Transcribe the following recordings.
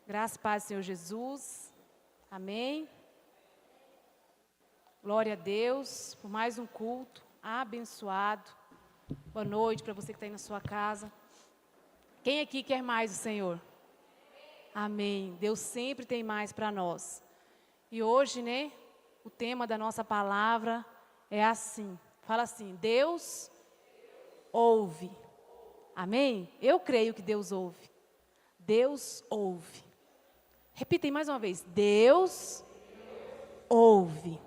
Graças e paz, Senhor Jesus. Amém. Glória a Deus por mais um culto abençoado. Boa noite para você que está aí na sua casa. Quem aqui quer mais do Senhor? Amém. Deus sempre tem mais para nós. E hoje, o tema da nossa palavra é assim. Fala assim: Deus ouve. Amém? Eu creio que Deus ouve. Deus ouve. Repita aí mais uma vez. Deus ouve.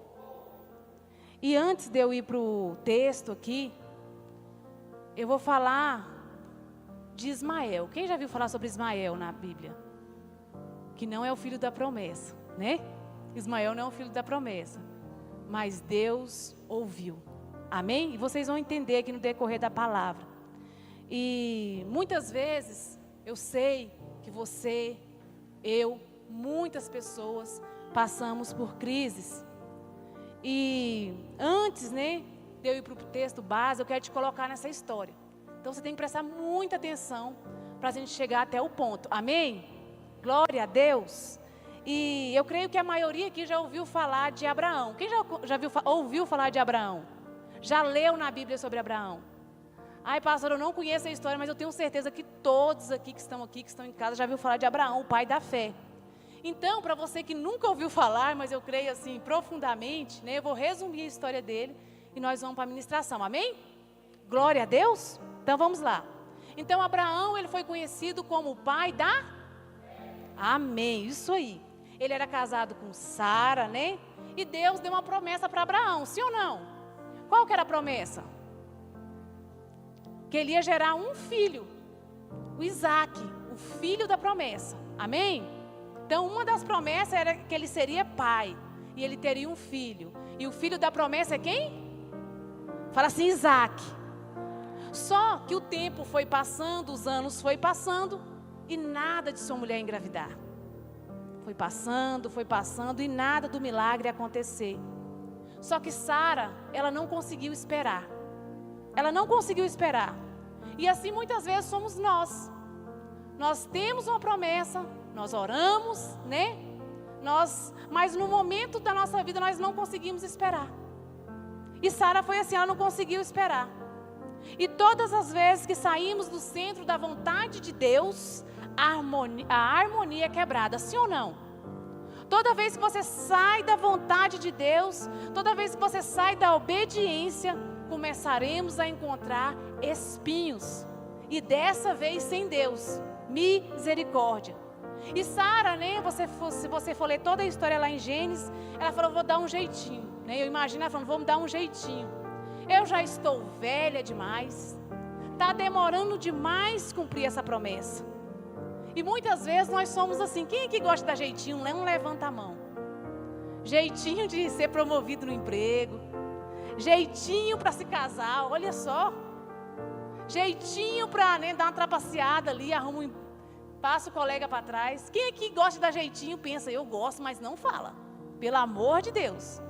E antes de eu ir para o texto aqui, eu vou falar de Ismael. Quem já viu falar sobre Ismael na Bíblia? Que não é o filho da promessa, né? Ismael não é o filho da promessa. Mas Deus ouviu. Amém? E vocês vão entender aqui no decorrer da palavra. E muitas vezes, eu sei que você, muitas pessoas passamos por crises. E antes, de eu ir para o texto base, eu quero te colocar nessa história. Então você tem que prestar muita atenção para a gente chegar até o ponto. Amém? Glória a Deus. E eu creio que a maioria aqui já ouviu falar de Abraão. Quem ouviu falar de Abraão? Já leu na Bíblia sobre Abraão? Ai, pastor, eu não conheço a história, mas eu tenho certeza que todos aqui, que estão em casa, já ouviu falar de Abraão, o pai da fé. Então, para você que nunca ouviu falar, mas eu creio assim profundamente, eu vou resumir a história dele e nós vamos para a ministração, amém? Glória a Deus? Então vamos lá. Então Abraão, ele foi conhecido como o pai da... Amém, isso aí. Ele era casado com Sara, E Deus deu uma promessa para Abraão, sim ou não? Qual que era a promessa? Que ele ia gerar um filho, o Isaac, o filho da promessa, amém? Então, uma das promessas era que ele seria pai, e ele teria um filho. E o filho da promessa é quem? Fala assim, Isaac. Só que o tempo foi passando, os anos foi passando, e nada de sua mulher engravidar. Foi passando, e nada do milagre acontecer. Só que Sara, ela não conseguiu esperar. Ela não conseguiu esperar. E assim muitas vezes somos nós. Nós temos uma promessa, nós oramos, mas no momento da nossa vida nós não conseguimos esperar. E Sara foi assim, ela não conseguiu esperar. E todas as vezes que saímos do centro da vontade de Deus, a harmonia é quebrada, sim ou não? Toda vez que você sai da vontade de Deus, toda vez que você sai da obediência, começaremos a encontrar espinhos. E dessa vez sem Deus. Misericórdia. E Sara, se você for ler toda a história lá em Gênesis, ela falou, vou dar um jeitinho. Eu imagino ela falando, vamos dar um jeitinho. Eu já estou velha demais. Está demorando demais cumprir essa promessa. E muitas vezes nós somos assim. Quem é que gosta de dar jeitinho? Não levanta a mão. Jeitinho de ser promovido no emprego. Jeitinho para se casar, olha só. Jeitinho para dar uma trapaceada ali, passa o colega para trás. Quem aqui gosta de dar jeitinho, pensa, eu gosto, mas não fala. Pelo amor de Deus.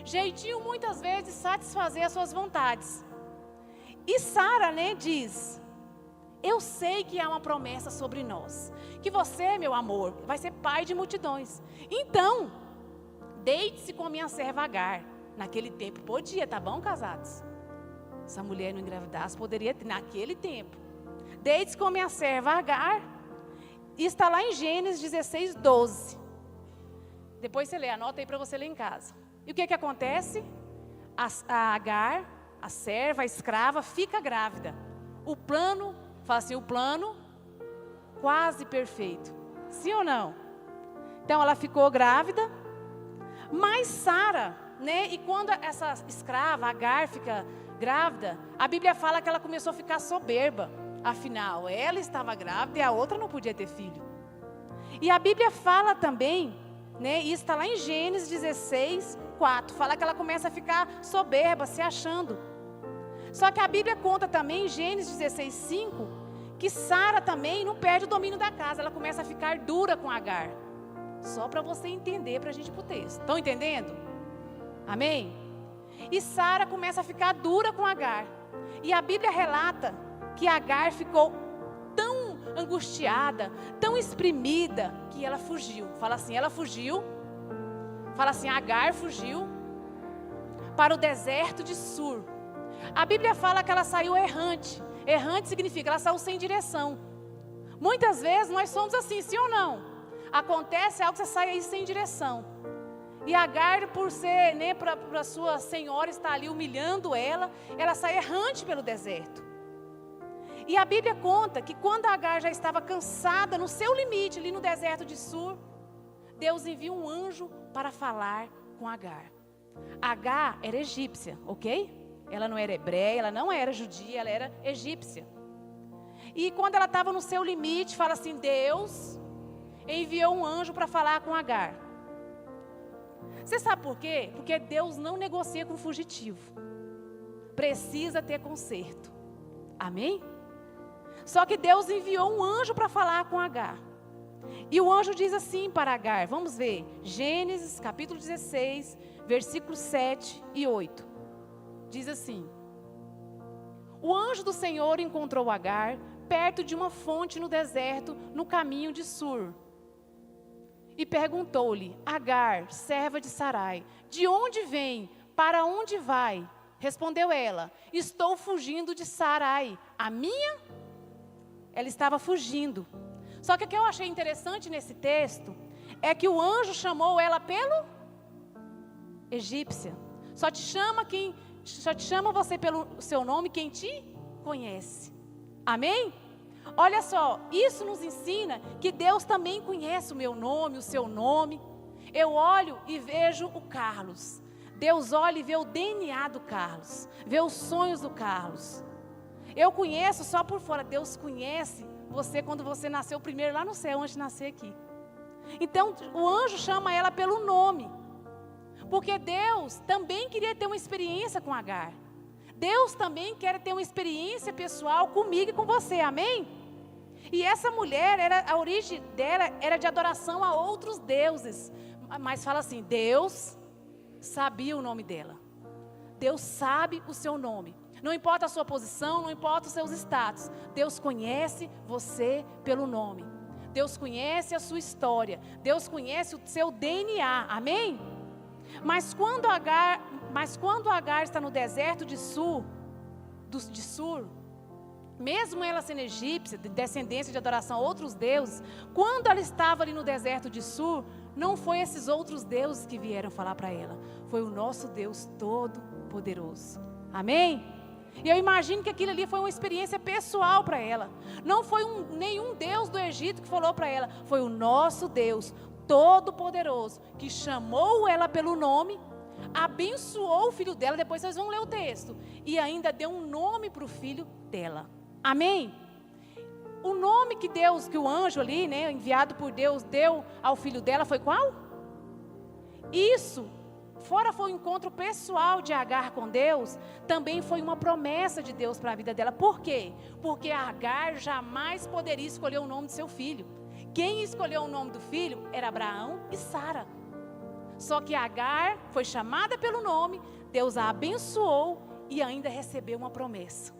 Jeitinho muitas vezes satisfazer as suas vontades. E Sara, diz, eu sei que há uma promessa sobre nós. Que você, meu amor, vai ser pai de multidões. Então, deite-se com a minha serva Agar. Naquele tempo podia, tá bom, casados? Se a mulher não engravidasse, poderia ter, naquele tempo. Deite-se com a minha serva Agar. E está lá em Gênesis 16, 12. Depois você lê, anota aí para você ler em casa. E o que acontece? A Agar, a serva, a escrava, fica grávida. O plano, fala assim, o plano quase perfeito. Sim ou não? Então ela ficou grávida. Mas Sara, e quando essa escrava, Agar, fica grávida, a Bíblia fala que ela começou a ficar soberba. Afinal, ela estava grávida e a outra não podia ter filho. E a Bíblia fala também, e está lá em Gênesis 16, 4, fala que ela começa a ficar soberba, se achando. Só que a Bíblia conta também em Gênesis 16, 5, que Sara também não perde o domínio da casa, ela começa a ficar dura com Agar. Só para você entender, para a gente ir para o texto. Estão entendendo? Amém? E Sara começa a ficar dura com Agar. E a Bíblia relata que Agar ficou tão angustiada, tão exprimida, que ela fugiu. Fala assim, ela fugiu. Fala assim, Agar fugiu para o deserto de Sur. A Bíblia fala que ela saiu errante. Errante significa ela saiu sem direção. Muitas vezes nós somos assim, sim ou não? Acontece algo que você sai aí sem direção. E Agar, por ser, né, para sua senhora estar ali humilhando ela sai errante pelo deserto. E a Bíblia conta que quando Agar já estava cansada, no seu limite, ali no deserto de Sur, Deus envia um anjo para falar com Agar. Agar era egípcia, ok? Ela não era hebreia, ela não era judia, ela era egípcia. E quando ela estava no seu limite, fala assim, Deus enviou um anjo para falar com Agar. Você sabe por quê? Porque Deus não negocia com fugitivo. Precisa ter conserto. Amém? Só que Deus enviou um anjo para falar com Agar. E o anjo diz assim para Agar, vamos ver, Gênesis capítulo 16, versículos 7 e 8. Diz assim, o anjo do Senhor encontrou Agar perto de uma fonte no deserto, no caminho de Sur. E perguntou-lhe, Agar, serva de Sarai, de onde vem, para onde vai? Respondeu ela, estou fugindo de Sarai, a minha? Ela estava fugindo. Só que o que eu achei interessante nesse texto, é que o anjo chamou ela pelo egípcia. Só te chama você pelo seu nome quem te conhece. Amém? Olha só, isso nos ensina que Deus também conhece o meu nome, o seu nome. Eu olho e vejo o Carlos. Deus olha e vê o DNA do Carlos, vê os sonhos do Carlos. Eu conheço só por fora, Deus conhece você quando você nasceu primeiro lá no céu, antes de nascer aqui. Então, o anjo chama ela pelo nome. Porque Deus também queria ter uma experiência com Agar. Deus também quer ter uma experiência pessoal comigo e com você, amém? E essa mulher, a origem dela era de adoração a outros deuses. Mas fala assim, Deus sabia o nome dela. Deus sabe o seu nome. Não importa a sua posição, não importa os seus status. Deus conhece você pelo nome. Deus conhece a sua história. Deus conhece o seu DNA, amém? Mas quando Agar está no deserto de Sur, mesmo ela sendo egípcia, de descendência de adoração a outros deuses, quando ela estava ali no deserto de Sur, não foi esses outros deuses que vieram falar para ela, foi o nosso Deus Todo-Poderoso. Amém? E eu imagino que aquilo ali foi uma experiência pessoal para ela. Não foi nenhum Deus do Egito que falou para ela, foi o nosso Deus Todo-Poderoso, que chamou ela pelo nome, abençoou o filho dela, depois vocês vão ler o texto, e ainda deu um nome para o filho dela. Amém? O nome que o anjo ali, né, enviado por Deus, deu ao filho dela foi qual? Isso, fora foi um encontro pessoal de Agar com Deus, também foi uma promessa de Deus para a vida dela. Por quê? Porque Agar jamais poderia escolher o nome de seu filho. Quem escolheu o nome do filho era Abraão e Sara. Só que Agar foi chamada pelo nome, Deus a abençoou e ainda recebeu uma promessa.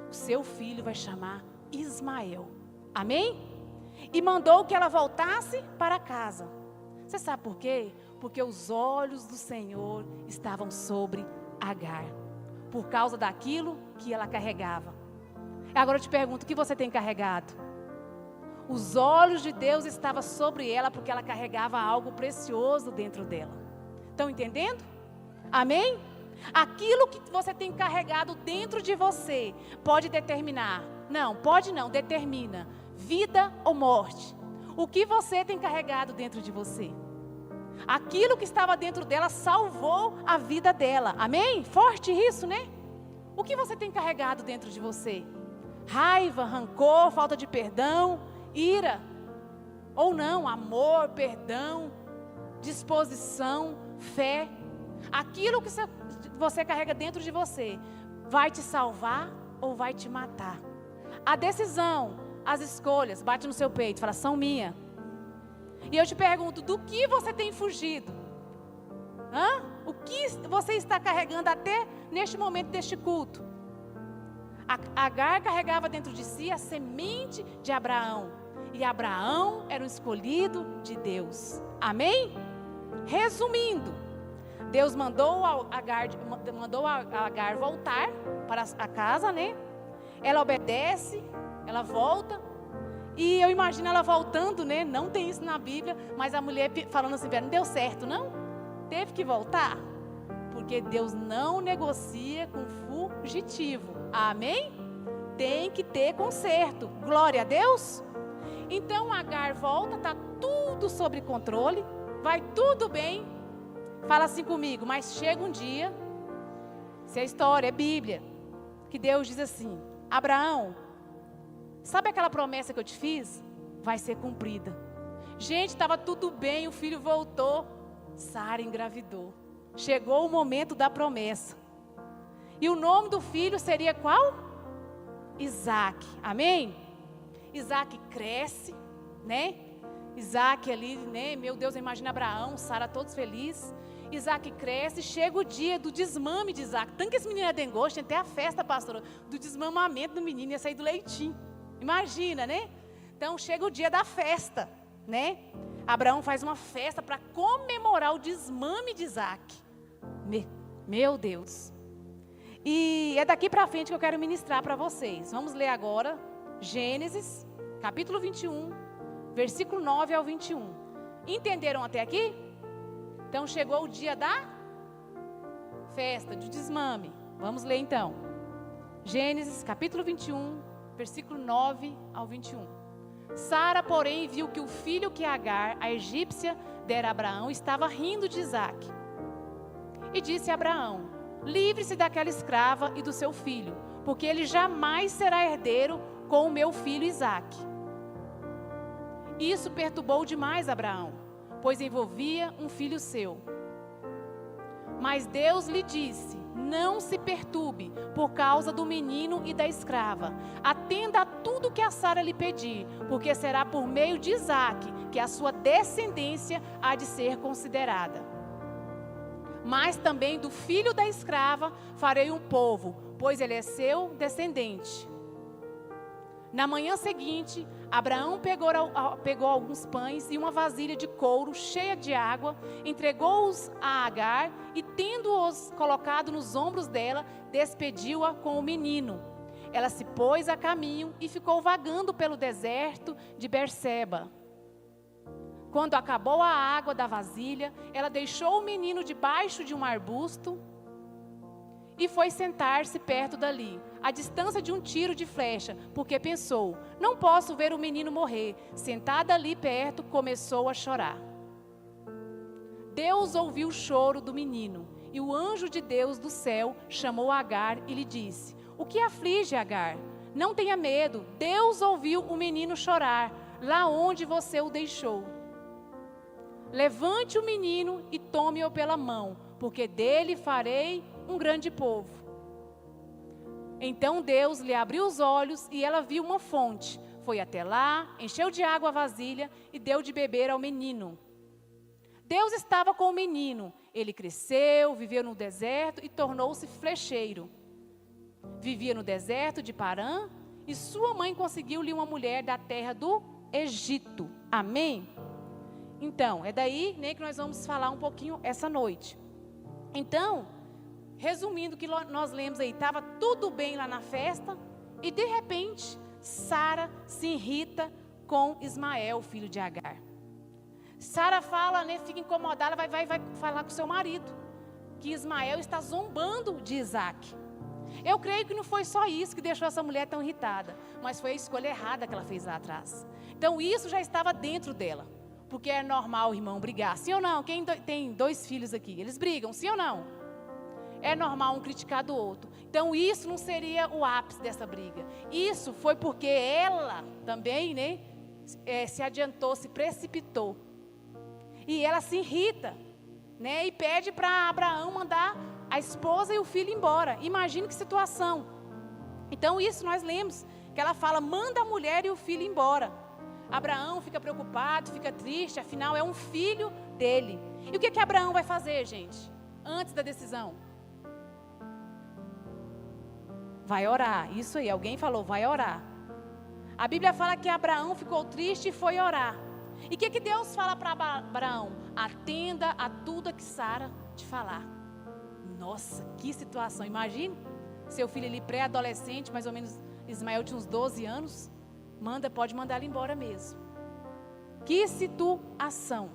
O seu filho vai chamar Ismael. Amém? E mandou que ela voltasse para casa. Você sabe por quê? Porque os olhos do Senhor estavam sobre Agar, por causa daquilo que ela carregava. Agora eu te pergunto, o que você tem carregado? Os olhos de Deus estavam sobre ela, porque ela carregava algo precioso dentro dela. Estão entendendo? Amém? Aquilo que você tem carregado dentro de você, pode determinar. Não, pode não, determina. Vida ou morte. O que você tem carregado dentro de você? Aquilo que estava dentro dela salvou a vida dela. Amém? Forte isso, né? O que você tem carregado dentro de você? Raiva, rancor, falta de perdão, ira, ou não, amor, perdão, disposição, fé. Aquilo que você carrega dentro de você vai te salvar ou vai te matar. A decisão, as escolhas, bate no seu peito, fala, são minhas. E eu te pergunto, do que você tem fugido? O que você está carregando até neste momento deste culto? Agar carregava dentro de si a semente de Abraão. E Abraão era um escolhido de Deus. Amém? Resumindo, Deus mandou a Agar voltar para a casa, né? Ela obedece, ela volta. E eu imagino ela voltando, né? Não tem isso na Bíblia, mas a mulher falando assim, não deu certo, não? Teve que voltar. Porque Deus não negocia com fugitivo. Amém? Tem que ter conserto. Glória a Deus. Então Agar volta, está tudo sob controle. Vai tudo bem. Fala assim comigo, mas chega um dia, isso é história, é Bíblia, que Deus diz assim, Abraão, sabe aquela promessa que eu te fiz? Vai ser cumprida. Gente, estava tudo bem, o filho voltou, Sara engravidou. Chegou o momento da promessa. E o nome do filho seria qual? Isaac. Amém? Isaac cresce, né? Isaac ali, né? Meu Deus, imagina Abraão, Sara todos felizes. Isaac cresce, chega o dia do desmame de Isaac. Tanto que esse menino é dengosto, tem até a festa, pastor, do desmamamento do menino, ia sair do leitinho. Imagina, né? Então chega o dia da festa, né? Abraão faz uma festa para comemorar o desmame de Isaac. Meu Deus. E é daqui para frente que eu quero ministrar para vocês. Vamos ler agora Gênesis, capítulo 21, versículo 9 ao 21. Entenderam até aqui? Então chegou o dia da festa, do desmame. Vamos ler então. Gênesis, capítulo 21, versículo 9 ao 21. Sara, porém, viu que o filho que Agar, a egípcia, dera a Abraão, estava rindo de Isaac. E disse a Abraão, livre-se daquela escrava e do seu filho, porque ele jamais será herdeiro com o meu filho Isaac. Isso perturbou demais Abraão, pois envolvia um filho seu. Mas Deus lhe disse, não se perturbe por causa do menino e da escrava. Atenda a tudo que a Sara lhe pedir, porque será por meio de Isaac que a sua descendência há de ser considerada. Mas também do filho da escrava farei um povo, pois ele é seu descendente. Na manhã seguinte, Abraão pegou alguns pães e uma vasilha de couro cheia de água, entregou-os a Agar e, tendo-os colocado nos ombros dela, despediu-a com o menino. Ela se pôs a caminho e ficou vagando pelo deserto de Berseba. Quando acabou a água da vasilha, ela deixou o menino debaixo de um arbusto e foi sentar-se perto dali, à distância de um tiro de flecha, porque pensou, não posso ver o menino morrer. Sentada ali perto, começou a chorar. Deus ouviu o choro do menino, e o anjo de Deus do céu chamou Agar e lhe disse, o que aflige, Agar? Não tenha medo, Deus ouviu o menino chorar, lá onde você o deixou. Levante o menino e tome-o pela mão, porque dele farei um grande povo. Então Deus lhe abriu os olhos e ela viu uma fonte. Foi até lá, encheu de água a vasilha e deu de beber ao menino. Deus estava com o menino. Ele cresceu, viveu no deserto e tornou-se flecheiro. Vivia no deserto de Parã e sua mãe conseguiu-lhe uma mulher da terra do Egito. Amém? Então, é daí, né, que nós vamos falar um pouquinho essa noite. Então, resumindo o que nós lemos aí, estava tudo bem lá na festa e de repente, Sara se irrita com Ismael, filho de Agar. Sara fala, né, fica incomodada, vai falar com seu marido, que Ismael está zombando de Isaac. Eu creio que não foi só isso que deixou essa mulher tão irritada, mas foi a escolha errada que ela fez lá atrás. Então, isso já estava dentro dela. Porque é normal, irmão, brigar. Sim ou não? Quem tem 2 filhos aqui? Eles brigam, sim ou não? É normal um criticar do outro. Então, isso não seria o ápice dessa briga. Isso foi porque ela também, né, se adiantou, se precipitou. E ela se irrita, né, e pede para Abraão mandar a esposa e o filho embora. Imagine que situação. Então, isso nós lemos, que ela fala, manda a mulher e o filho embora. Abraão fica preocupado, fica triste, afinal é um filho dele. E o que Abraão vai fazer, gente, antes da decisão? Vai orar. Isso aí, alguém falou, vai orar. A Bíblia fala que Abraão ficou triste e foi orar. E o que Deus fala para Abraão? Atenda a tudo que Sara te falar. Nossa, que situação. Imagine, seu filho ali pré-adolescente, mais ou menos, Ismael tinha uns 12 anos. Pode mandar ele embora mesmo. Que situação.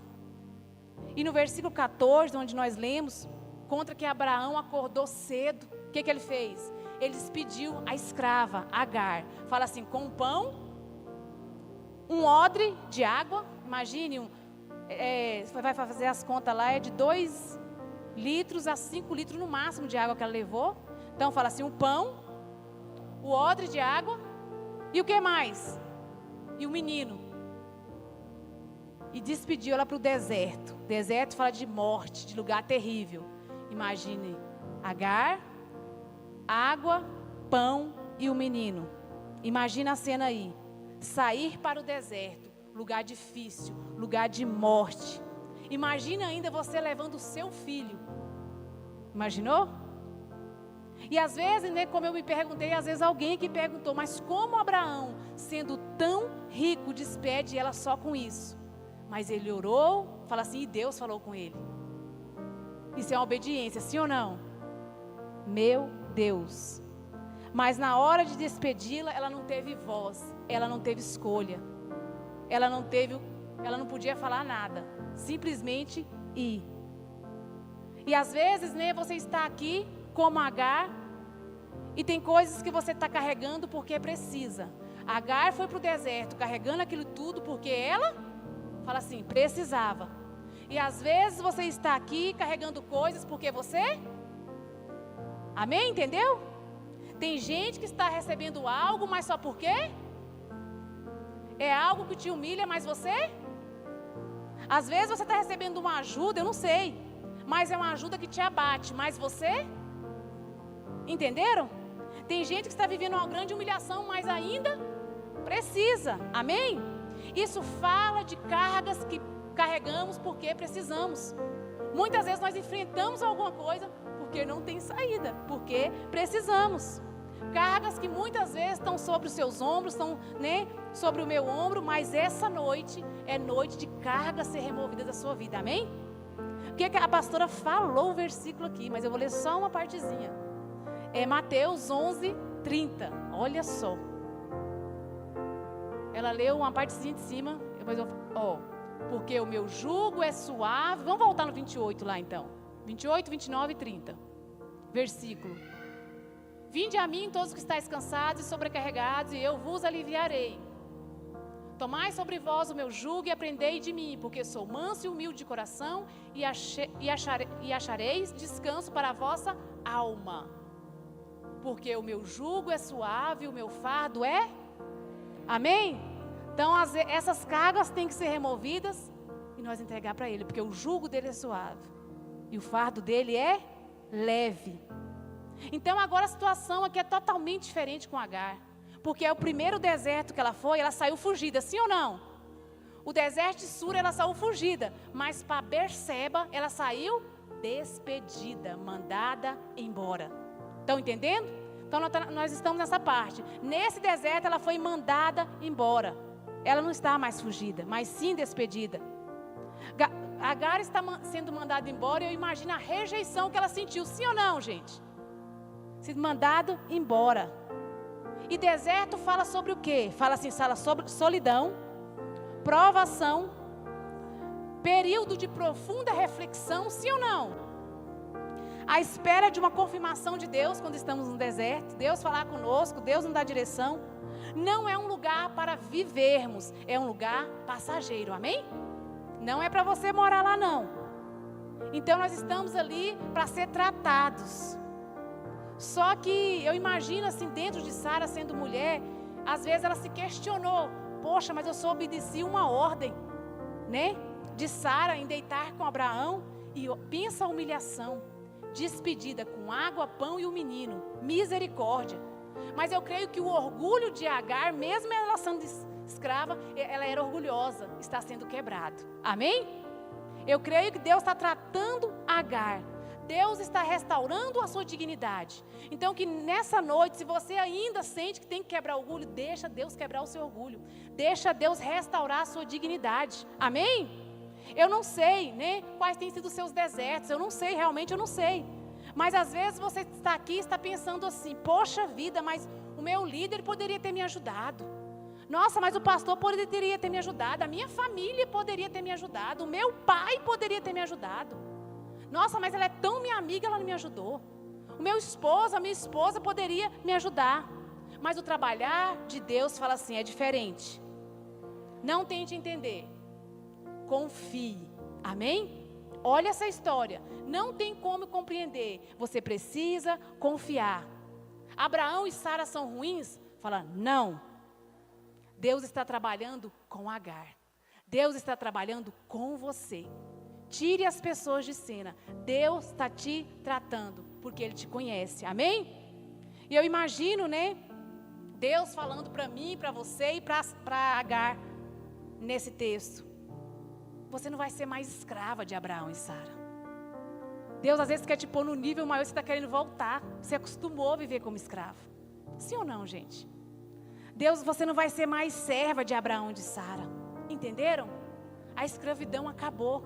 E no versículo 14, onde nós lemos, conta que Abraão acordou cedo. O que ele fez? Ele despediu a escrava, Agar. Fala assim, com um pão, um odre de água. Imagine, você vai fazer as contas lá, é de 2 litros a 5 litros no máximo de água que ela levou. Então fala assim, o pão, o odre de água, e o que mais? E o menino. E despediu ela para o deserto. Deserto fala de morte, de lugar terrível. Imagine, Agar, água, pão e o menino. Imagina a cena aí. Sair para o deserto, lugar difícil, lugar de morte. Imagina ainda você levando o seu filho. Imaginou? E às vezes, né, como eu me perguntei, às vezes alguém que perguntou, mas como Abraão, sendo tão rico, despede ela só com isso? Mas ele orou, fala assim, e Deus falou com ele. Isso é uma obediência, sim ou não? Meu Deus. Mas na hora de despedi-la, ela não teve voz, ela não teve escolha. Ela não podia falar nada, simplesmente ir. E às vezes, né, você está aqui como Agar, e tem coisas que você está carregando porque precisa. Agar foi para o deserto carregando aquilo tudo porque ela, fala assim, precisava. E às vezes você está aqui carregando coisas porque você, amém? Entendeu? Tem gente que está recebendo algo, mas só por quê? É algo que te humilha, mas você? Às vezes você está recebendo uma ajuda, eu não sei, mas é uma ajuda que te abate, mas você? Entenderam? Tem gente que está vivendo uma grande humilhação, mas ainda precisa, amém? Isso fala de cargas que carregamos porque precisamos. Muitas vezes nós enfrentamos alguma coisa porque não tem saída, porque precisamos. Cargas que muitas vezes estão sobre os seus ombros, estão, né, sobre o meu ombro, mas essa noite é noite de cargas ser removidas da sua vida, amém? Porque a pastora falou o versículo aqui, mas eu vou ler só uma partezinha. É Mateus 11:30, olha só. Ela leu uma partezinha de cima, depois eu falo, porque o meu jugo é suave. Vamos voltar no 28 lá então. 28, 29 e 30. Versículo. Vinde a mim todos que estáis cansados e sobrecarregados, e eu vos aliviarei. Tomai sobre vós o meu jugo e aprendei de mim, porque sou manso e humilde de coração, e achareis descanso para a vossa alma. Porque o meu jugo é suave, o meu fardo é... Amém? Então essas cargas têm que ser removidas e nós entregar para Ele, porque o jugo dele é suave e o fardo dele é leve. Então agora a situação aqui é totalmente diferente com Agar, porque é o primeiro deserto que ela foi, ela saiu fugida, sim ou não? O deserto de Sura ela saiu fugida, mas para Berseba ela saiu despedida, mandada embora. Estão entendendo? Então nós estamos nessa parte. Nesse deserto ela foi mandada embora. Ela não está mais fugida, mas sim despedida. Agar está sendo mandada embora e eu imagino a rejeição que ela sentiu. Sim ou não, gente? Sendo mandado embora. E deserto fala sobre o quê? Fala assim, fala sobre solidão, provação, período de profunda reflexão. Sim ou não? À espera de uma confirmação de Deus quando estamos no deserto, Deus falar conosco, Deus nos dá direção. Não é um lugar para vivermos, é um lugar passageiro, amém? Não é para você morar lá não. Então nós estamos ali para ser tratados. Só que eu imagino assim, dentro de Sara sendo mulher, às vezes ela se questionou, poxa, mas eu só obedeci uma ordem, né? De Sara em deitar com Abraão, e pensa a humilhação. Despedida com água, pão e o menino, misericórdia. Mas eu creio que o orgulho de Agar, mesmo ela sendo escrava, ela era orgulhosa, está sendo quebrado, amém? Eu creio que Deus está tratando Agar, Deus está restaurando a sua dignidade. Então que nessa noite, se você ainda sente que tem que quebrar orgulho, deixa Deus quebrar o seu orgulho. Deixa Deus restaurar a sua dignidade. Amém? Eu não sei, né, quais têm sido os seus desertos. Eu não sei, realmente eu não sei. Mas às vezes você está aqui e está pensando assim, poxa vida, mas o meu líder poderia ter me ajudado. Nossa, mas o pastor poderia ter me ajudado. A minha família poderia ter me ajudado. O meu pai poderia ter me ajudado. Nossa, mas ela é tão minha amiga, ela não me ajudou. O meu esposo, a minha esposa poderia me ajudar. Mas o trabalhar de Deus fala assim, é diferente. Não tente entender. Confie. Amém? Olha essa história. Não tem como compreender. Você precisa confiar. Abraão e Sara são ruins? Fala, não. Deus está trabalhando com Agar. Deus está trabalhando com você. Tire as pessoas de cena. Deus está te tratando, porque Ele te conhece. Amém? E eu imagino, né? Deus falando para mim, para você e para Agar nesse texto. Você não vai ser mais escrava de Abraão e Sara. Deus às vezes quer te pôr no nível maior, você está querendo voltar. Você acostumou a viver como escravo. Sim ou não, gente? Deus, você não vai ser mais serva de Abraão e de Sara. Entenderam? A escravidão acabou.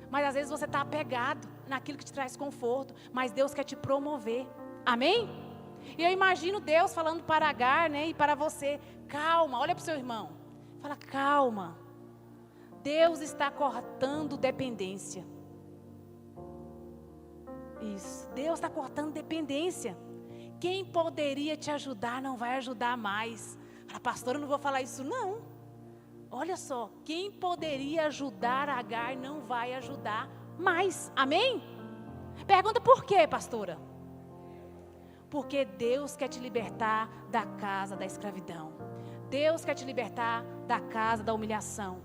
Mas às vezes você está apegado naquilo que te traz conforto. Mas Deus quer te promover. Amém? E eu imagino Deus falando para Agar, né, e para você. Calma, olha para o seu irmão. Fala, calma. Deus está cortando dependência. Isso. Deus está cortando dependência. Quem poderia te ajudar não vai ajudar mais. Fala, pastor, eu não vou falar isso não. Olha só, quem poderia ajudar Agar não vai ajudar mais. Amém? Pergunta por quê, pastora? Porque Deus quer te libertar da casa da escravidão. Deus quer te libertar da casa da humilhação.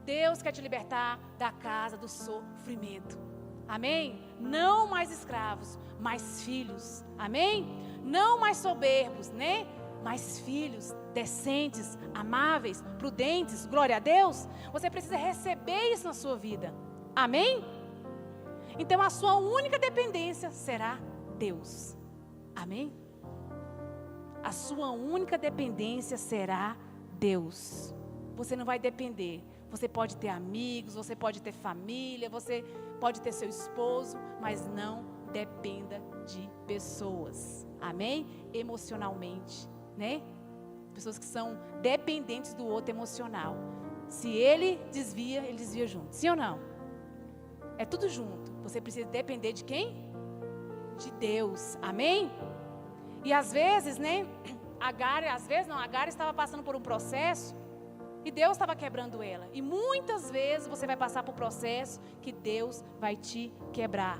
Deus quer te libertar da casa do sofrimento. Amém? Não mais escravos, mas filhos. Amém? Não mais soberbos, né? Mas filhos decentes, amáveis, prudentes. Glória a Deus. Você precisa receber isso na sua vida. Amém? Então a sua única dependência será Deus. Amém? A sua única dependência será Deus. Você não vai depender. Você pode ter amigos, você pode ter família, você pode ter seu esposo, mas não dependa de pessoas. Amém? Emocionalmente, né? Pessoas que são dependentes do outro emocional. Se ele desvia junto. Sim ou não? É tudo junto. Você precisa depender de quem? De Deus. Amém? E às vezes, né? Agar estava passando por um processo e Deus estava quebrando ela. E muitas vezes você vai passar por um processo que Deus vai te quebrar.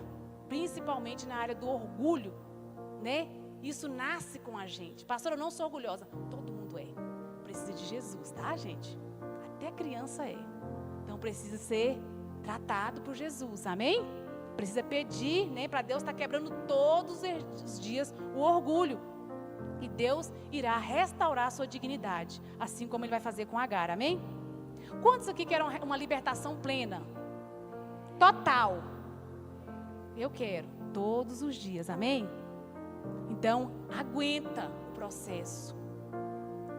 Principalmente na área do orgulho, né? Isso nasce com a gente. Pastor, eu não sou orgulhosa. Todo mundo é. Precisa de Jesus, tá, gente? Até criança é. Então precisa ser tratado por Jesus, amém? Precisa pedir, né? Para Deus estar quebrando todos os dias o orgulho. E Deus irá restaurar a sua dignidade, assim como Ele vai fazer com Agar, amém? Quantos aqui querem uma libertação plena? Total. Eu quero, todos os dias, amém? Então, aguenta o processo.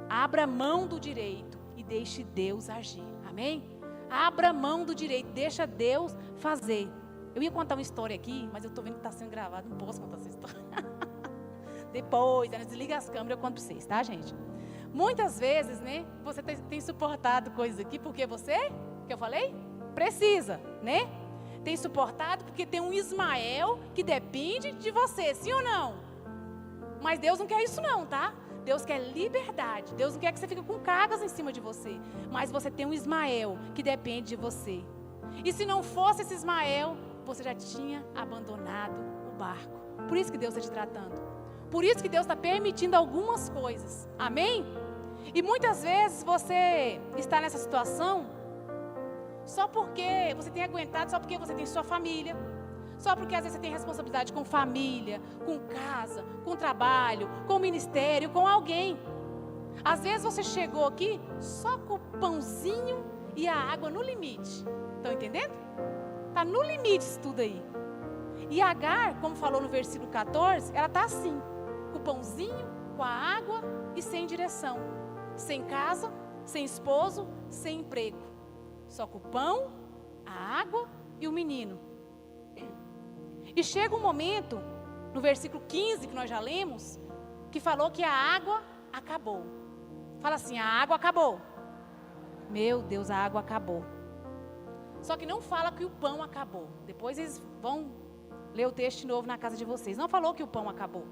Abra mão do direito e deixe Deus agir, amém? Abra mão do direito, deixa Deus fazer. Eu ia contar uma história aqui, mas eu estou vendo que está sendo gravado, não posso contar essa história. Depois, desliga as câmeras, eu conto para vocês, tá, gente? Muitas vezes, né, você tem suportado coisas aqui porque você, que eu falei, precisa, né? Tem suportado porque tem um Ismael que depende de você, sim ou não? Mas Deus não quer isso não, tá? Deus quer liberdade. Deus não quer que você fique com cargas em cima de você. Mas você tem um Ismael que depende de você. E se não fosse esse Ismael, você já tinha abandonado o barco. Por isso que Deus está te tratando. Por isso que Deus está permitindo algumas coisas. Amém? E muitas vezes você está nessa situação só porque você tem aguentado, só porque você tem sua família. Só porque às vezes você tem responsabilidade com família, com casa, com trabalho, com ministério, com alguém. Às vezes você chegou aqui só com o pãozinho e a água no limite. Estão entendendo? Está no limite isso tudo aí. E Agar, como falou no versículo 14, ela está assim, com o pãozinho, com a água e sem direção. Sem casa, sem esposo, sem emprego. Só com o pão, a água e o menino. E chega um momento, no versículo 15 que nós já lemos, que falou que a água acabou. Fala assim, a água acabou. Meu Deus, a água acabou. Só que não fala que o pão acabou. Depois eles vão ler o texto de novo na casa de vocês. Não falou que o pão acabou.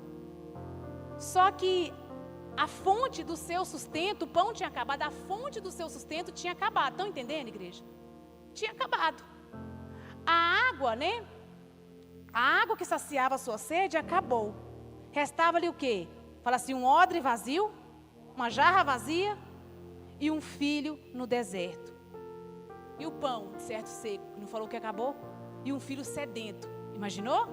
Só que a fonte do seu sustento, o pão tinha acabado, a fonte do seu sustento tinha acabado. Estão entendendo, igreja? Tinha acabado. A água, né? A água que saciava a sua sede acabou. Restava ali o quê? Fala assim, um odre vazio, uma jarra vazia e um filho no deserto. E o pão, de certo seco, não falou que acabou? E um filho sedento. Imaginou?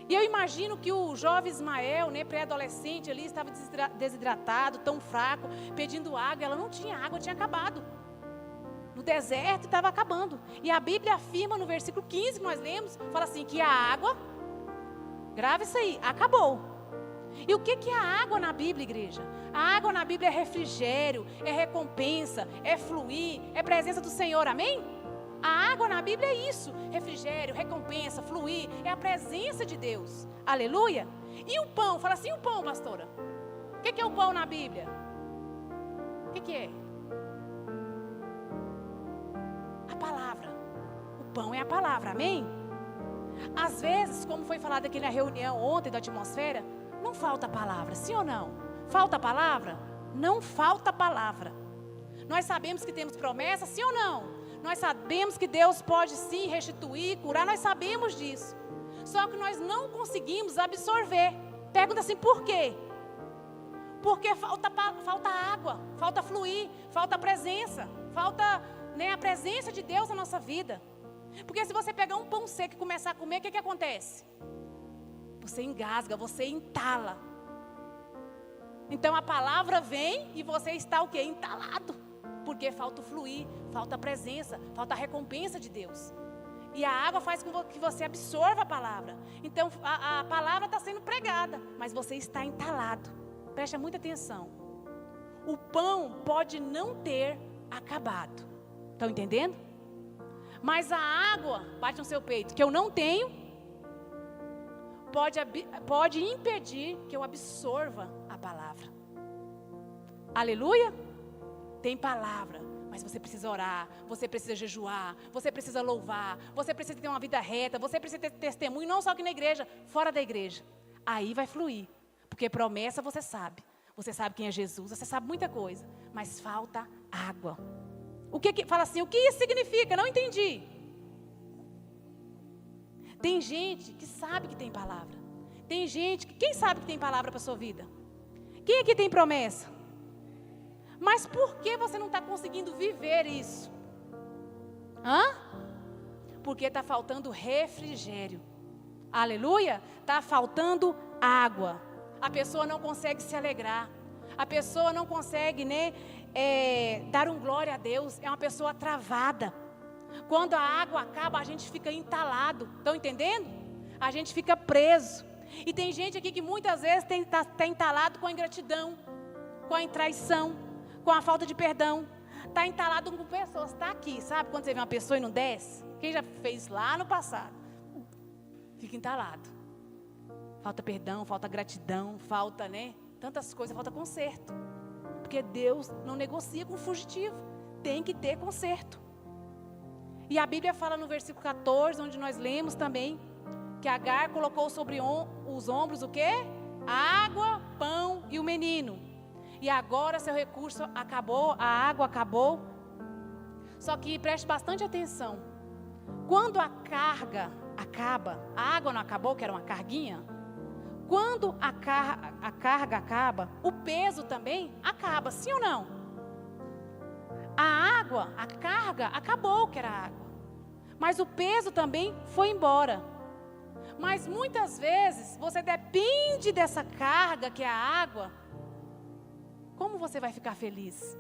E eu imagino que o jovem Ismael, né, pré-adolescente ali, estava desidratado, tão fraco, pedindo água. Ela não tinha água, tinha acabado. No deserto estava acabando. E a Bíblia afirma no versículo 15 que nós lemos, fala assim, que a água, grave isso aí, acabou. E o que é a água na Bíblia, igreja? A água na Bíblia é refrigério, é recompensa, é fluir, é presença do Senhor, amém? A água na Bíblia é isso, refrigério, recompensa, fluir, é a presença de Deus, aleluia. E o pão, fala assim, o pão, pastora, o que é o pão na Bíblia? O que é? A palavra, o pão é a palavra, amém? Às vezes, como foi falado aqui na reunião ontem da atmosfera, não falta palavra, sim ou não? Falta palavra? Não falta palavra. Nós sabemos que temos promessa, sim ou não? Nós sabemos que Deus pode sim restituir, curar, nós sabemos disso. Só que nós não conseguimos absorver. Pergunta assim, por quê? Porque falta água, falta fluir, falta presença, falta, né, a presença de Deus na nossa vida. Porque se você pegar um pão seco e começar a comer, o que acontece? Você engasga, você entala. Então a palavra vem e você está o quê? Entalado. Porque falta o fluir, falta a presença, falta a recompensa de Deus. E a água faz com que você absorva a palavra. Então a palavra está sendo pregada, mas você está entalado. Preste muita atenção. O pão pode não ter acabado. Estão entendendo? Mas a água, bate no seu peito, que eu não tenho, pode impedir que eu absorva a palavra. Aleluia? Tem palavra, mas você precisa orar, você precisa jejuar, você precisa louvar, você precisa ter uma vida reta, você precisa ter testemunho, não só aqui na igreja, fora da igreja. Aí vai fluir, porque promessa você sabe quem é Jesus, você sabe muita coisa, mas falta água. Fala assim, o que isso significa? Não entendi. Tem gente que sabe que tem palavra. Tem gente quem sabe que tem palavra para a sua vida? Quem aqui tem promessa? Mas por que você não está conseguindo viver isso? Porque está faltando refrigério. Aleluia? Está faltando água. A pessoa não consegue se alegrar. A pessoa não consegue, né, dar um glória a Deus. É uma pessoa travada. Quando a água acaba, a gente fica entalado. Estão entendendo? A gente fica preso. E tem gente aqui que muitas vezes está entalado com a ingratidão, com a traição, com a falta de perdão. Está entalado com pessoas. Está aqui, sabe? Quando você vê uma pessoa e não desce. Quem já fez lá no passado? Fica entalado. Falta perdão, falta gratidão, falta, né? Tantas coisas, falta conserto. Porque Deus não negocia com fugitivo. Tem que ter conserto. E a Bíblia fala no versículo 14, onde nós lemos também, que Agar colocou sobre os ombros o quê? A água, pão e o menino. E agora seu recurso acabou, a água acabou. Só que preste bastante atenção. Quando a carga acaba, a água não acabou, que era uma carguinha. Quando a carga acaba, o peso também acaba, sim ou não? A água, a carga acabou, que era água. Mas o peso também foi embora. Mas muitas vezes você depende dessa carga que é a água. Como você vai ficar feliz?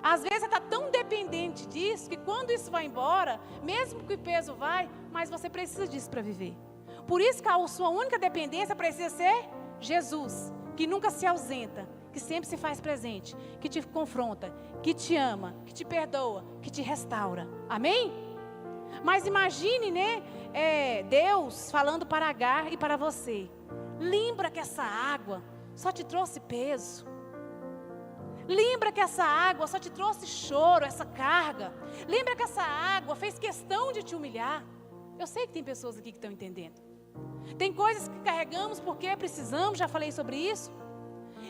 Às vezes você está tão dependente disso, que quando isso vai embora, mesmo que o peso vai, mas você precisa disso para viver. Por isso que a sua única dependência precisa ser Jesus, que nunca se ausenta, que sempre se faz presente, que te confronta, que te ama, que te perdoa, que te restaura. Amém? Mas imagine, né, Deus falando para Agar e para você. Lembra que essa água só te trouxe peso. Lembra que essa água só te trouxe choro, essa carga. Lembra que essa água fez questão de te humilhar. Eu sei que tem pessoas aqui que estão entendendo. Tem coisas que carregamos porque precisamos, já falei sobre isso.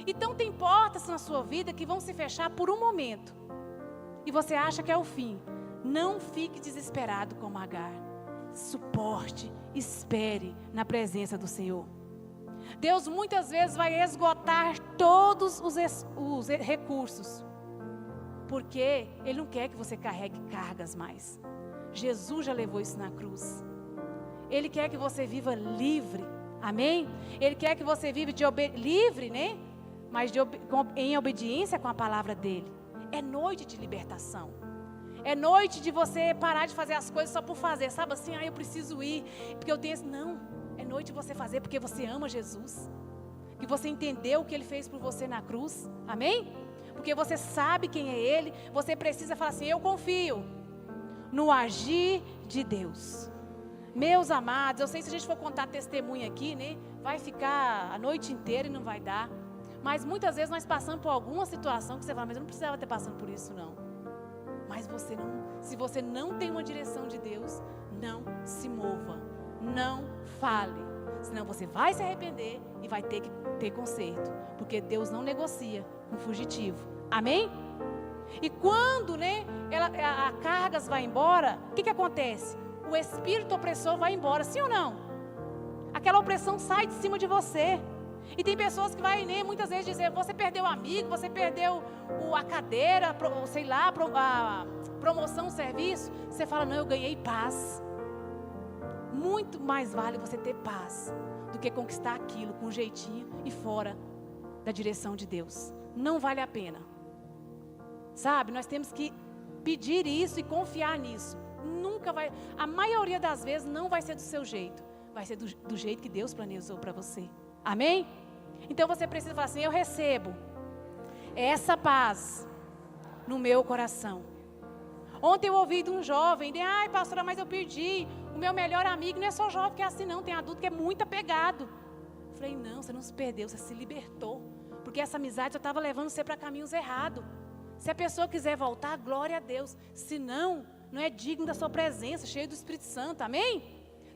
Então tem portas na sua vida que vão se fechar por um momento. E você acha que é o fim. Não fique desesperado como Agar. Suporte, espere na presença do Senhor. Deus muitas vezes vai esgotar todos os recursos, porque Ele não quer que você carregue cargas mais. Jesus já levou isso na cruz. Ele quer que você viva livre, amém? Ele quer que você viva livre, né? Mas em obediência com a palavra dEle. É noite de libertação. É noite de você parar de fazer as coisas só por fazer, sabe assim, eu preciso ir, porque eu tenho esse... Não. É noite de você fazer porque você ama Jesus. Que você entendeu o que Ele fez por você na cruz. Amém? Porque você sabe quem é Ele. Você precisa falar assim, eu confio no agir de Deus. Meus amados, eu sei que se a gente for contar testemunho aqui, né? Vai ficar a noite inteira e não vai dar. Mas muitas vezes nós passamos por alguma situação que você fala, mas eu não precisava ter passado por isso não. Mas se você não tem uma direção de Deus, não se mova. Não fale, senão você vai se arrepender e vai ter que ter conserto, porque Deus não negocia com fugitivo, amém? E quando, né, a cargas vai embora, o que acontece? O espírito opressor vai embora, sim ou não? Aquela opressão sai de cima de você. E tem pessoas que vai, né, muitas vezes dizer, você perdeu o amigo, você perdeu a cadeira, sei lá, a promoção, o serviço. Você fala, não, eu ganhei paz. Muito mais vale você ter paz do que conquistar aquilo com um jeitinho e fora da direção de Deus. Não vale a pena. Sabe, nós temos que pedir isso e confiar nisso. Nunca vai, a maioria das vezes não vai ser do seu jeito. Vai ser do jeito que Deus planejou para você. Amém? Então você precisa falar assim, eu recebo essa paz no meu coração. Ontem eu ouvi de um jovem, ai pastora, mas eu perdi o meu melhor amigo. Não é só jovem que é assim não, tem adulto que é muito apegado. Eu falei, não, você não se perdeu, você se libertou. Porque essa amizade já estava levando você para caminhos errados. Se a pessoa quiser voltar, glória a Deus. Se não, não é digno da sua presença, cheio do Espírito Santo, amém?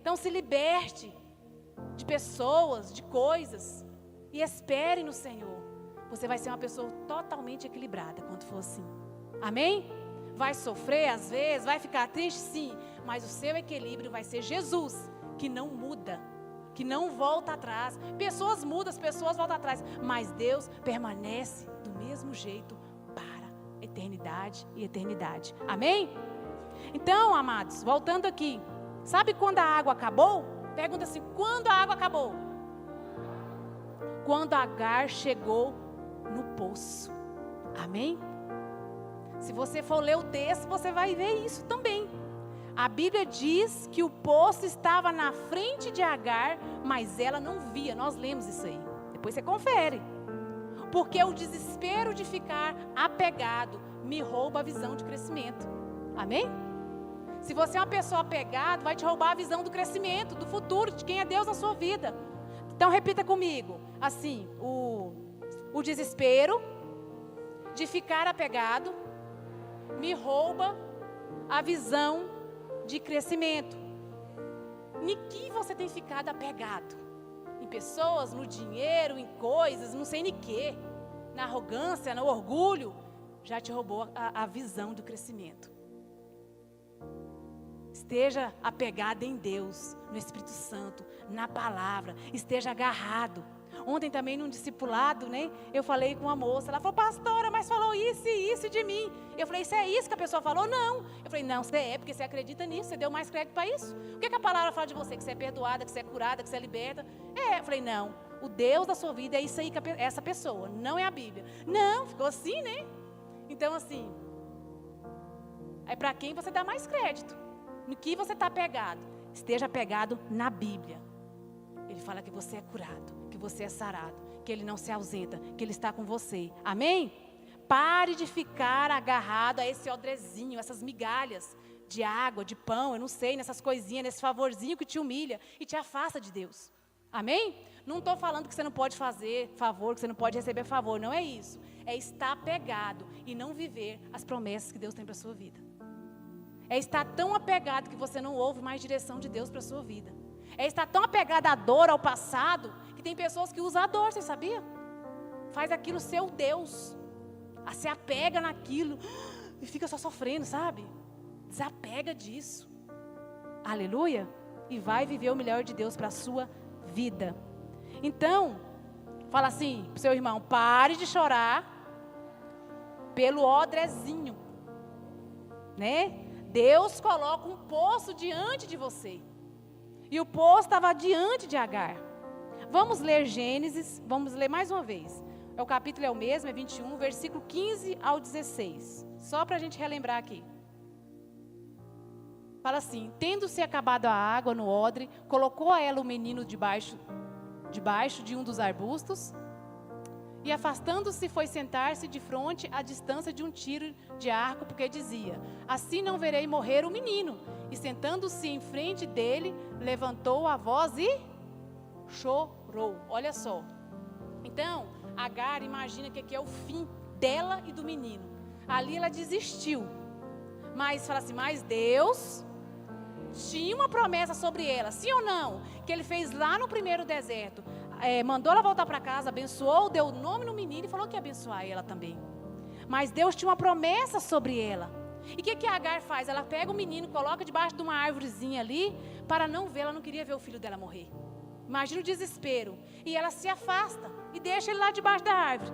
Então se liberte de pessoas, de coisas, e espere no Senhor. Você vai ser uma pessoa totalmente equilibrada quando for assim, amém? Vai sofrer às vezes, vai ficar triste sim, mas o seu equilíbrio vai ser Jesus, que não muda, que não volta atrás. Pessoas mudam, as pessoas voltam atrás, mas Deus permanece do mesmo jeito para eternidade e eternidade, amém? Então, amados, voltando aqui, sabe quando a água acabou? Pergunta assim, quando a água acabou? Quando Agar chegou no poço, amém? Se você for ler o texto, você vai ver isso também. A Bíblia diz que o poço estava na frente de Agar, mas ela não via. Nós lemos isso aí. Depois você confere. Porque o desespero de ficar apegado me rouba a visão de crescimento. Amém? Se você é uma pessoa apegada, vai te roubar a visão do crescimento, do futuro, de quem é Deus na sua vida. Então repita comigo. Assim, o desespero de ficar apegado me rouba a visão de crescimento. Em que você tem ficado apegado? Em pessoas, no dinheiro, em coisas, não sei em que. Na arrogância, no orgulho. Já te roubou a visão do crescimento. Esteja apegado em Deus, no Espírito Santo, na palavra. Esteja agarrado. Ontem também num discipulado, né? Eu falei com uma moça, ela falou, pastora, mas falou isso e isso de mim. Eu falei, isso é isso que a pessoa falou? Não. Eu falei, não, você é porque você acredita nisso, você deu mais crédito para isso. O que a palavra fala de você? Que você é perdoada, que você é curada, que você é liberta. Eu falei, não, o Deus da sua vida é isso aí, essa pessoa, não é a Bíblia. Não, ficou assim, né? Então assim, é para quem você dá mais crédito. No que você está apegado? Esteja apegado na Bíblia. Ele fala que você é curado, que você é sarado, que Ele não se ausenta, que Ele está com você. Amém? Pare de ficar agarrado a esse odrezinho, essas migalhas de água, de pão, eu não sei, nessas coisinhas, nesse favorzinho que te humilha e te afasta de Deus. Amém? Não estou falando que você não pode fazer favor, que você não pode receber favor, não é isso. É estar apegado e não viver as promessas que Deus tem para a sua vida. É estar tão apegado que você não ouve mais direção de Deus para a sua vida. É estar tão apegado à dor, ao passado, que tem pessoas que usam a dor, você sabia? Faz aquilo seu Deus. Se apega naquilo e fica só sofrendo, sabe? Desapega disso. Aleluia. E vai viver o melhor de Deus para a sua vida. Então, fala assim para o seu irmão, pare de chorar pelo odrezinho, né? Deus coloca um poço diante de você. E o poço estava diante de Agar. Vamos ler Gênesis, vamos ler mais uma vez. O capítulo é o mesmo, é 21, versículo 15 ao 16. Só para a gente relembrar aqui. Fala assim, tendo-se acabado a água no odre, colocou a ela o menino debaixo de um dos arbustos, e afastando-se foi sentar-se de frente à distância de um tiro de arco, porque dizia, assim não verei morrer o menino. E sentando-se em frente dele, levantou a voz e chorou. Olha só. Então, Agar imagina que aqui é o fim dela e do menino. Ali ela desistiu. Mas fala assim, mas Deus tinha uma promessa sobre ela, sim ou não? Que Ele fez lá no primeiro deserto. Mandou ela voltar para casa, abençoou, deu o nome no menino e falou que ia abençoar ela também. Mas Deus tinha uma promessa sobre ela. E o que a Agar faz? Ela pega o menino, coloca debaixo de uma árvorezinha ali, para não ver, ela não queria ver o filho dela morrer. Imagina o desespero. E ela se afasta e deixa ele lá debaixo da árvore.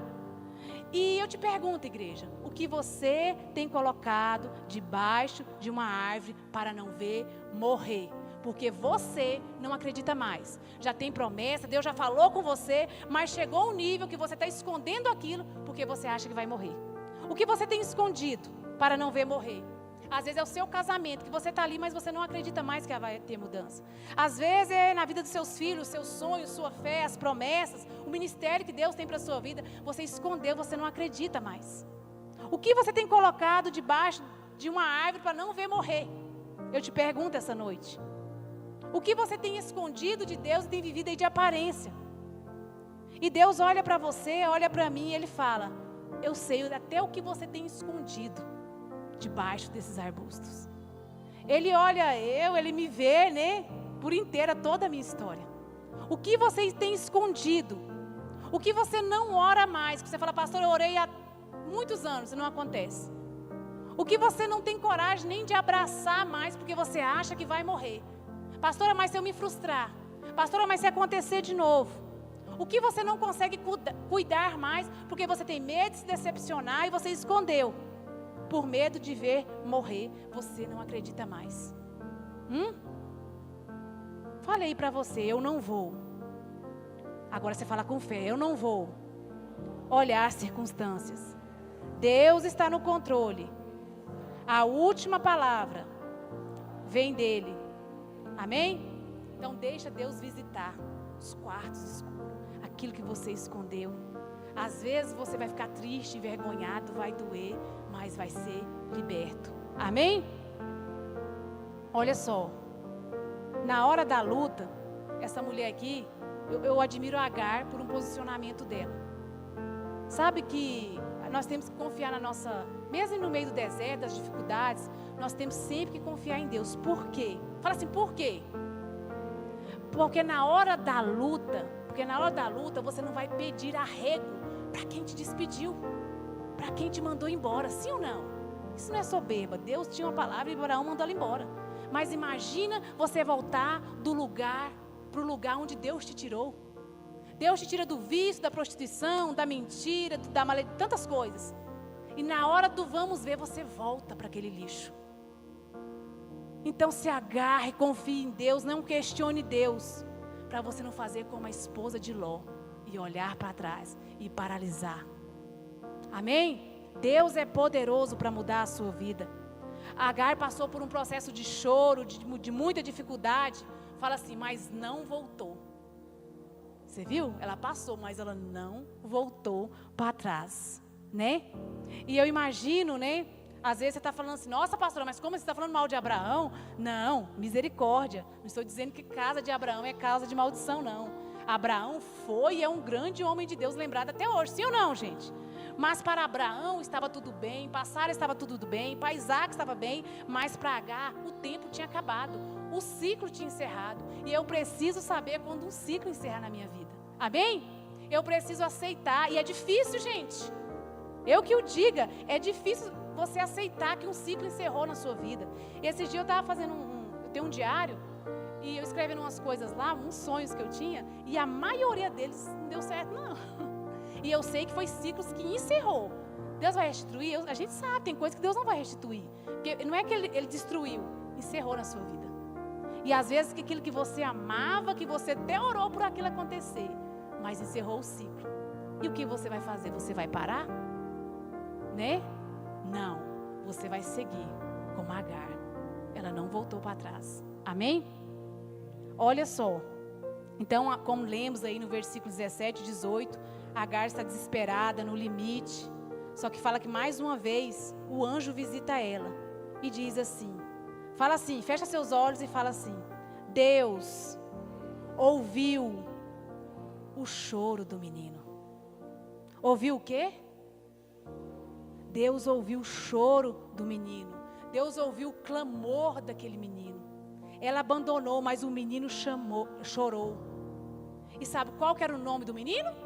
E eu te pergunto, igreja, o que você tem colocado debaixo de uma árvore para não ver morrer? Porque você não acredita mais. Já tem promessa, Deus já falou com você, mas chegou um nível que você está escondendo aquilo porque você acha que vai morrer. O que você tem escondido para não ver morrer? Às vezes é o seu casamento, que você está ali, mas você não acredita mais que vai ter mudança. Às vezes é na vida dos seus filhos, seus sonhos, sua fé, as promessas, o ministério que Deus tem para a sua vida. Você escondeu, você não acredita mais. O que você tem colocado debaixo de uma árvore para não ver morrer? Eu te pergunto essa noite. O que você tem escondido de Deus e tem vivido aí de aparência? E Deus olha para você, olha para mim e Ele fala, eu sei até o que você tem escondido debaixo desses arbustos. Ele olha Ele me vê, né? Por inteira toda a minha história. O que você tem escondido? O que você não ora mais? Que você fala, pastor, eu orei há muitos anos e não acontece. O que você não tem coragem nem de abraçar mais porque você acha que vai morrer? Pastora, mas se eu me frustrar? Pastora, mas se acontecer de novo? O que você não consegue cuidar mais porque você tem medo de se decepcionar e você escondeu? Por medo de ver morrer, você não acredita mais. Falei para você, eu não vou. Agora você fala com fé, eu não vou olhar as circunstâncias. Deus está no controle. A última palavra vem dele. Amém? Então deixa Deus visitar os quartos escuros, aquilo que você escondeu. Às vezes você vai ficar triste, envergonhado, vai doer, mas vai ser liberto. Amém? Olha só, na hora da luta, essa mulher aqui, eu admiro a Agar por um posicionamento dela. Sabe que nós temos que confiar na nossa, mesmo no meio do deserto, das dificuldades, nós temos sempre que confiar em Deus. Por quê? Fala assim, por quê? Porque na hora da luta, você não vai pedir arrego para quem te despediu, para quem te mandou embora, sim ou não? Isso não é soberba. Deus tinha uma palavra e Abraão mandou ela embora. Mas imagina você voltar do lugar para o lugar onde Deus te tirou. Deus te tira do vício, da prostituição, da mentira, da maledicência, tantas coisas. E na hora do vamos ver, você volta para aquele lixo. Então se agarre, confie em Deus, não questione Deus, para você não fazer como a esposa de Ló e olhar para trás e paralisar. Amém? Deus é poderoso para mudar a sua vida. Agar passou por um processo de choro, de muita dificuldade. Fala assim, mas não voltou. Você viu? Ela passou, mas ela não voltou para trás, né? E eu imagino, né? Às vezes você está falando assim, nossa pastora, mas como você está falando mal de Abraão? Não, misericórdia. Não estou dizendo que casa de Abraão é casa de maldição, não. Abraão foi e é um grande homem de Deus, lembrado até hoje, sim ou não, gente? Mas para Abraão estava tudo bem, para Sara estava tudo bem, para Isaac estava bem, mas para Agar o tempo tinha acabado, o ciclo tinha encerrado. E eu preciso saber quando um ciclo encerrar na minha vida, amém? Eu preciso aceitar, e é difícil, gente. Eu que o diga, é difícil você aceitar que um ciclo encerrou na sua vida. Esse dia eu estava fazendo eu tenho um diário, e eu escrevendo umas coisas lá, uns sonhos que eu tinha, e a maioria deles não deu certo, não. E eu sei que foi ciclos que encerrou. Deus vai restituir? A gente sabe, tem coisas que Deus não vai restituir. Porque não é que ele destruiu, encerrou na sua vida. E às vezes aquilo que você amava, que você até orou por aquilo acontecer, mas encerrou o ciclo. E o que você vai fazer? Você vai parar? Né? Não, você vai seguir como Agar. Ela não voltou para trás. Amém? Olha só. Então, como lemos aí no versículo 17, 18, Agar está desesperada, no limite. Só que fala que mais uma vez o anjo visita ela e diz assim, fala assim, fecha seus olhos e fala assim, Deus ouviu o choro do menino. Ouviu o quê? Deus ouviu o choro do menino. Deus ouviu o clamor daquele menino. Ela abandonou, mas o menino chorou. E sabe qual que era o nome do menino?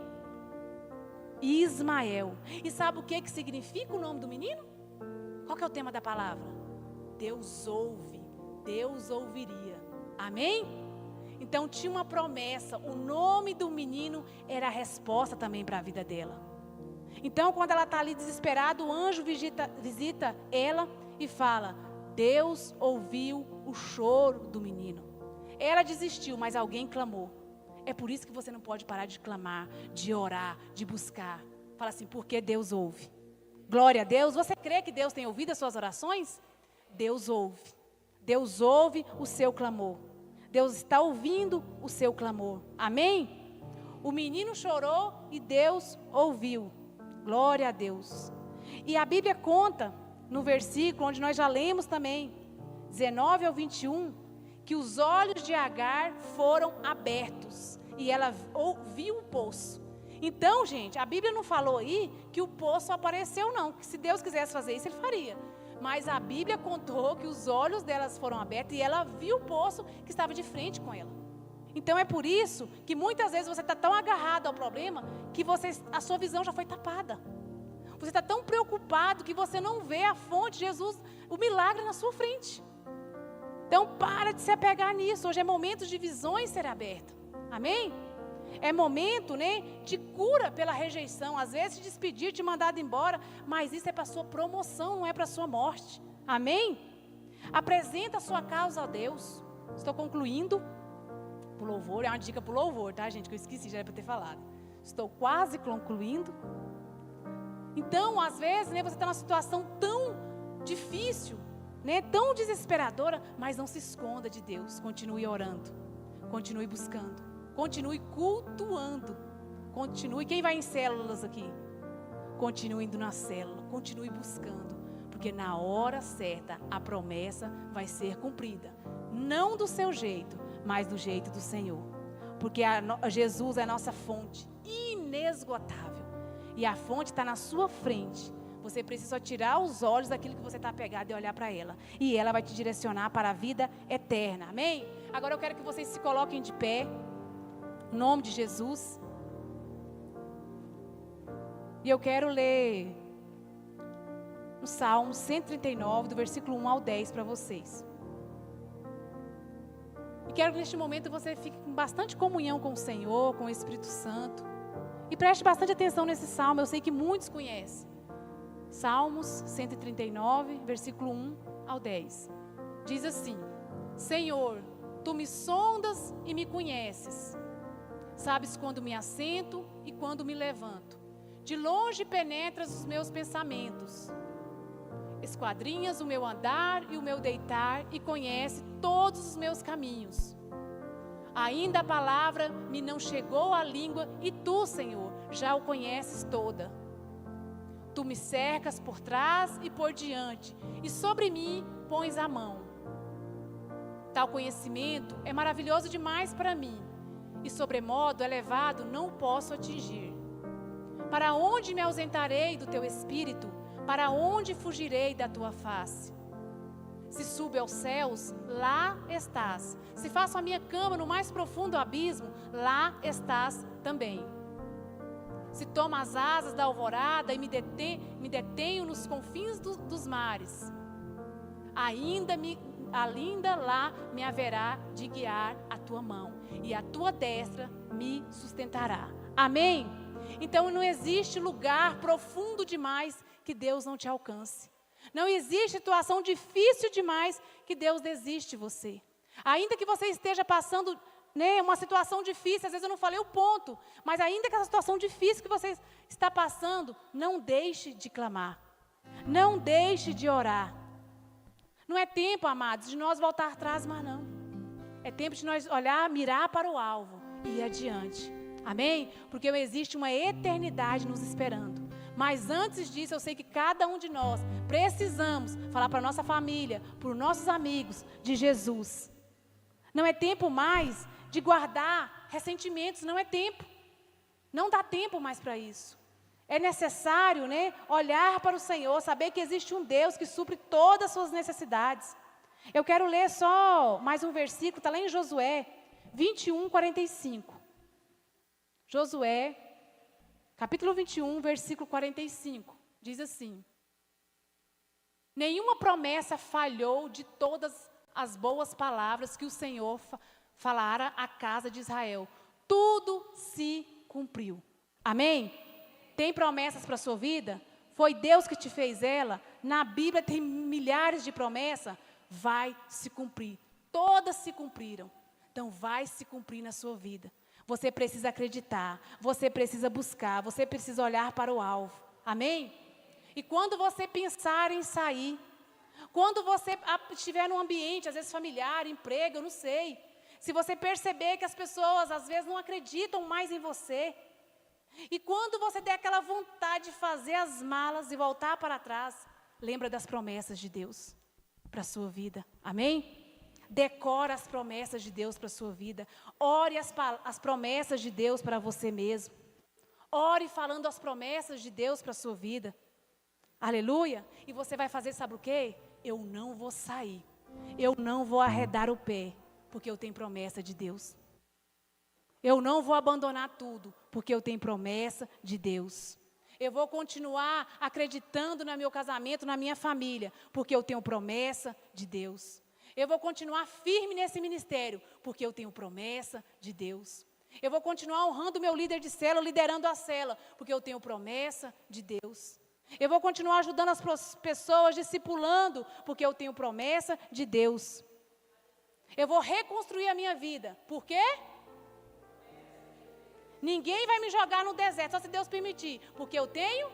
Ismael. E sabe o que significa o nome do menino? Qual que é o tema da palavra? Deus ouve, Deus ouviria. Amém? Então tinha uma promessa, o nome do menino era a resposta também para a vida dela. Então quando ela está ali desesperada, o anjo visita ela e fala, Deus ouviu o choro do menino. Ela desistiu, mas alguém clamou. É por isso que você não pode parar de clamar, de orar, de buscar. Fala assim, porque Deus ouve. Glória a Deus. Você crê que Deus tem ouvido as suas orações? Deus ouve. Deus ouve o seu clamor. Deus está ouvindo o seu clamor. Amém? O menino chorou e Deus ouviu. Glória a Deus. E a Bíblia conta, no versículo onde nós já lemos também, 19 ao 21, que os olhos de Agar foram abertos e ela viu o poço. Então, gente, a Bíblia não falou aí que o poço apareceu, não. Que se Deus quisesse fazer isso, Ele faria. Mas a Bíblia contou que os olhos delas foram abertos e ela viu o poço que estava de frente com ela. Então é por isso que muitas vezes você está tão agarrado ao problema que a sua visão já foi tapada. Você está tão preocupado que você não vê a fonte de Jesus, o milagre na sua frente. Então para de se apegar nisso. Hoje é momento de visões serem abertas. Amém? É momento, né, de cura pela rejeição. Às vezes te despedir, te mandar embora, mas isso é para a sua promoção, não é para a sua morte. Amém? Apresenta a sua causa a Deus. Estou concluindo. O louvor é uma dica para o louvor, tá, gente? Que eu esqueci, já era para ter falado. Estou quase concluindo. Então, às vezes, né, você está numa situação tão difícil, né, tão desesperadora, mas não se esconda de Deus. Continue orando, continue buscando, continue cultuando, continue. Quem vai em células aqui? Continue indo na célula, continue buscando, porque na hora certa a promessa vai ser cumprida. Não do seu jeito, mas do jeito do Senhor. Porque Jesus é a nossa fonte inesgotável. E a fonte está na sua frente. Você precisa só tirar os olhos daquilo que você está apegado e olhar para ela. E ela vai te direcionar para a vida eterna. Amém? Agora eu quero que vocês se coloquem de pé. Em nome de Jesus. E eu quero ler o Salmo 139, do versículo 1 ao 10 para vocês. E quero que neste momento você fique com bastante comunhão com o Senhor, com o Espírito Santo. E preste bastante atenção nesse salmo, eu sei que muitos conhecem. Salmos 139, versículo 1 ao 10. Diz assim: Senhor, Tu me sondas e me conheces. Sabes quando me assento e quando me levanto. De longe penetras os meus pensamentos. Esquadrinhas o meu andar e o meu deitar e conhece todos os meus caminhos. Ainda a palavra me não chegou à língua e tu, Senhor, já o conheces toda. Tu me cercas por trás e por diante e sobre mim pões a mão. Tal conhecimento é maravilhoso demais para mim e sobremodo elevado não o posso atingir. Para onde me ausentarei do teu espírito? Para onde fugirei da tua face? Se subo aos céus, lá estás. Se faço a minha cama no mais profundo abismo, lá estás também. Se tomo as asas da alvorada e me detenho nos confins dos mares, ainda lá me haverá de guiar a tua mão, e a tua destra me sustentará. Amém? Então não existe lugar profundo demais que Deus não te alcance. Não existe situação difícil demais que Deus desiste de você. Ainda que você esteja passando, uma situação difícil, às vezes eu não falei o ponto, mas ainda que essa situação difícil que você está passando, não deixe de clamar. Não deixe de orar. Não é tempo, amados, de nós voltar atrás, mas não. É tempo de nós mirar para o alvo e ir adiante. Amém? Porque existe uma eternidade nos esperando. Mas antes disso, eu sei que cada um de nós precisamos falar para a nossa família, para os nossos amigos, de Jesus. Não é tempo mais de guardar ressentimentos, não é tempo. Não dá tempo mais para isso. É necessário, olhar para o Senhor, saber que existe um Deus que supre todas as suas necessidades. Eu quero ler só mais um versículo, está lá em Josué 21, 45. Josué, capítulo 21, versículo 45, diz assim: nenhuma promessa falhou de todas as boas palavras que o Senhor falara à casa de Israel. Tudo se cumpriu. Amém? Tem promessas para a sua vida? Foi Deus que te fez ela? Na Bíblia tem milhares de promessas. Vai se cumprir. Todas se cumpriram. Então vai se cumprir na sua vida. Você precisa acreditar, você precisa buscar, você precisa olhar para o alvo. Amém? E quando você pensar em sair, quando você estiver num ambiente, às vezes familiar, emprego, eu não sei. Se você perceber que as pessoas, às vezes, não acreditam mais em você. E quando você der aquela vontade de fazer as malas e voltar para trás, lembra das promessas de Deus para a sua vida. Amém? Decora as promessas de Deus para a sua vida. Ore as promessas de Deus para você mesmo. Ore falando as promessas de Deus para a sua vida. Aleluia. E você vai fazer, sabe o quê? Eu não vou sair. Eu não vou arredar o pé, porque eu tenho promessa de Deus. Eu não vou abandonar tudo, porque eu tenho promessa de Deus. Eu vou continuar acreditando no meu casamento, na minha família, porque eu tenho promessa de Deus. Eu vou continuar firme nesse ministério, porque eu tenho promessa de Deus. Eu vou continuar honrando o meu líder de célula, liderando a célula, porque eu tenho promessa de Deus. Eu vou continuar ajudando as pessoas, discipulando, porque eu tenho promessa de Deus. Eu vou reconstruir a minha vida. Por quê? Ninguém vai me jogar no deserto, só se Deus permitir. Porque eu tenho.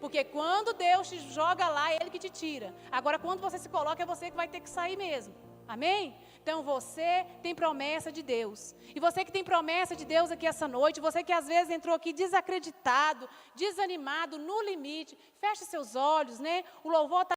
Porque quando Deus te joga lá, é Ele que te tira. Agora, quando você se coloca, é você que vai ter que sair mesmo. Amém? Então, você tem promessa de Deus. E você que tem promessa de Deus aqui essa noite, você que às vezes entrou aqui desacreditado, desanimado, no limite, feche seus olhos, O louvor está